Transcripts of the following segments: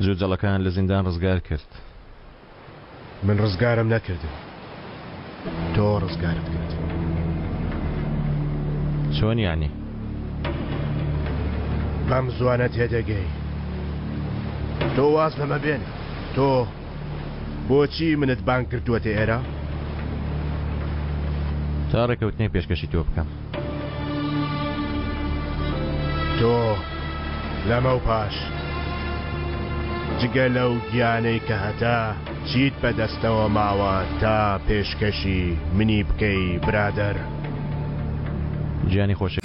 جوجەڵەکان لە زیندان ڕزگار کرد. من ڕزگارم نەکردم، تۆ ڕزگارت کرد. چۆن یانی؟ بەم زوانە تێدەگەی. تۆ واز لەمە بێنە. تۆ بۆچی منت بان کردووەتە ئێرە؟ تا ڕێکەوتنەی پێشکەشی تۆ بکەم. تۆ لەمە و پاش جگە لەو گیانەی کە هەتا چیت بەدەستەوە ماوە تا پێشکەشی منی بکەی برادەر؟ گیانی خۆشی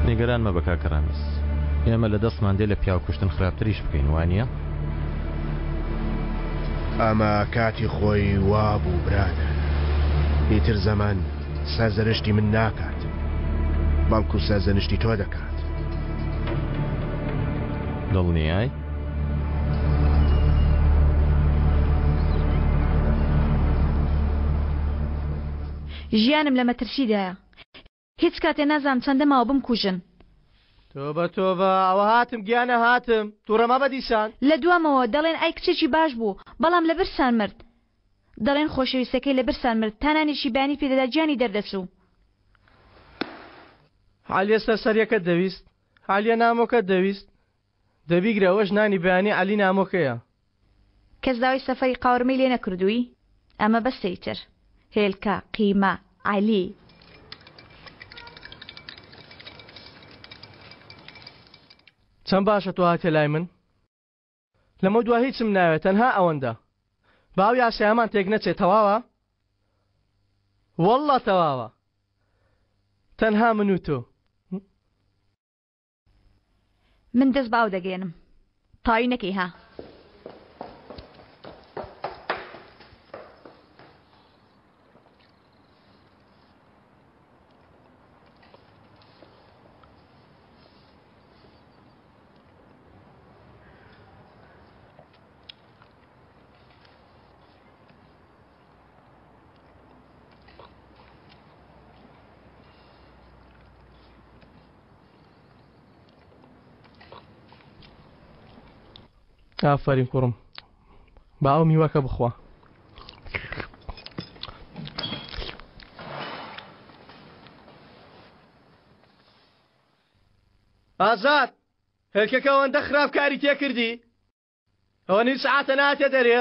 نیگەرانمە بە کاکەڕامیس. ئێمە لە دەستمان دێ لە پیاو کوشتن خراپتریش بکەین، وانە؟ ئەمە کاتی خۆی وابوو برادر. ئیتر زەمان سەرزەنشتی من ناکات، بەڵکو سەرزەنشتی تۆ دەکات. دڵنیای؟ ژیانم لە مەترسیدایە. هیچ کاتێ نازانم چەندە ماوە بمکوژن. تۆبە ئەوە هاتم گیانە هاتم تووڕەما بەدیسان لە دوامەوە دەڵێن ئای کچێکی باش بوو، بەڵام لە برسان مرد. دەڵێن خۆشەویستەکەی لە برسان مرد، تانانێکی بانی پێدەدا گیانی دەردەچوو. عەلیە سەرسەریەکەت دەویست، عەلیە نامۆکەت دەویست، دەبیگرە ئەوەش نانی بەیانی عەلی نامۆکەیە. کەس داوای سەفەری قاورمەی لێ نەکردووی؟ ئەمە بەسەیتر هێلکە قیمە عەلی. چەند باشە تۆ هاتێ لای من؟ لەمە دوا هیچم ناوێت، تەنها ئەوەندە. باو یاسایەمان تێک نەچێت، تەواوە؟ وەڵڵا تەواوە. تەنها من و تۆ. من دەست باو دەگەێنم. تاوی نەکەی ها. ئافرین کوڕم، با ئەو میوەکە بخوا. ئازاد، هێلکەکە ئەوەندە خراپکاری تێکردی؟ ئەوە نیم سەعاتە ناتێ دەرێ؟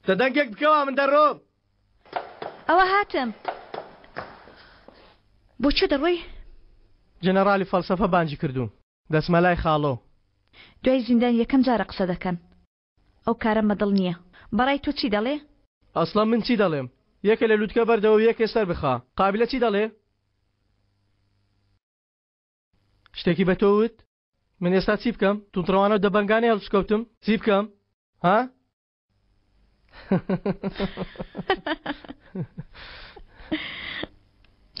دەدەنگێک بکەوە من دەڕۆم. ئەوە هاتم. بۆچی دەڕۆی؟ جەنەڕالی فەلسەفە بانجی کردوون، دەسمەلای خاڵۆ. دوای زیندان یەکەم جارە قسە دەکەن. ئەو کارە مەدڵ نییە. بەڕای تۆ چی دەڵێ؟ ئەسڵا من چی دەڵێم؟ یەکە لە لووتکە بەردەوە یەکێ سەر بخا. قابلە چی دەڵێ؟ شتێکی بە تۆ وت؟ من ئێستا چی بکەم؟ تووتڕەوانە دەبەنگانەی هەڵسکەوتم؟ چی بکەم؟ ها؟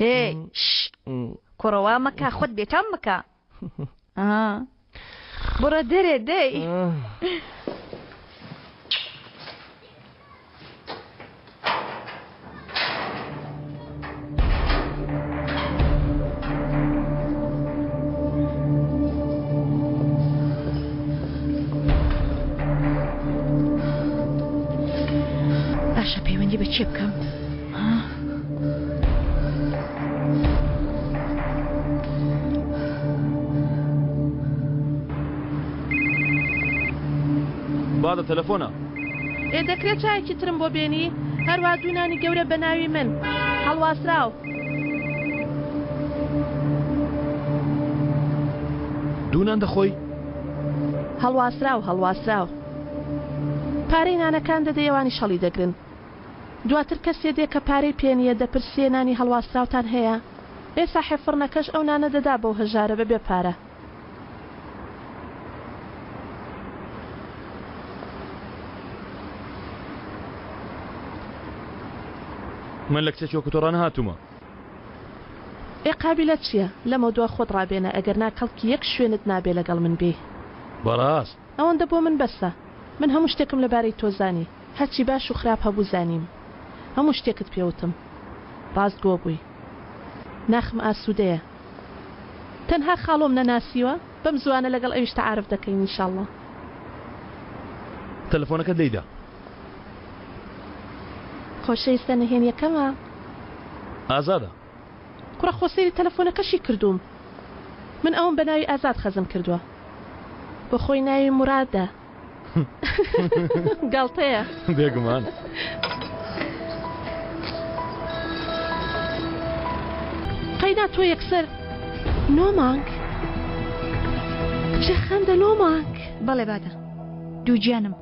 هێ کوڕەوە مەکە خۆت بێتام مەکە بڕە دەرێ دەی باشە پەیوەندی بە چێ بکەم بادە تەلەفۆنە دەکرێت چایەکی ترم بۆ بێنی هەروە دوونانی گەورە بە ناوی من هەڵواسراو دوونان دەخۆی هەڵواسراو پارەی نانەکان دەدەیەوانی شەڵی دەگرن دواتر کەسێ دێ کە پارەی پێنیە دەپرسێ نانی هەڵواسراوتان هەیە ئێستا حێفڕنەکەش ئەو نانە دەدا بەو هەژارە بەبێ پارە من لە کچێکی وەکو تۆڕان هاتوومە قابلە چییە لەمە دووە خۆت ڕابێنە ئەگەر ناکەڵکی یەک شوێنت نابێ لەگەڵ من بێ بەڕاست ئەوەندە بۆ من بەسە من هەموو شتێکم لەبارەی تۆ زانی هەرچی باش و خراپ هەبوو زانیم هەموو شتێکت پێوتم ڕاست گۆ بووی ناخم ئاسوودەیە تەنها خاڵۆم نەناسیوە بەم زوانە لەگەڵ ئەویش تەعارف دەکەین ئینشاڵڵا تەلەفۆنەکە دەیدا خۆشەویستە نهێنیەکەمە ئازادە کوڕە خۆسەیری تەلەفۆنەکەشی کردوم من ئەوم بە ناوی ئازاد خەزم کردووە بە خۆی ناوی مورادە گاڵتەیە بێگومان قەیدا تۆ یەکسەر نۆمانگ کچە خەندە نۆمانگ بەڵێ بادە دووجیانم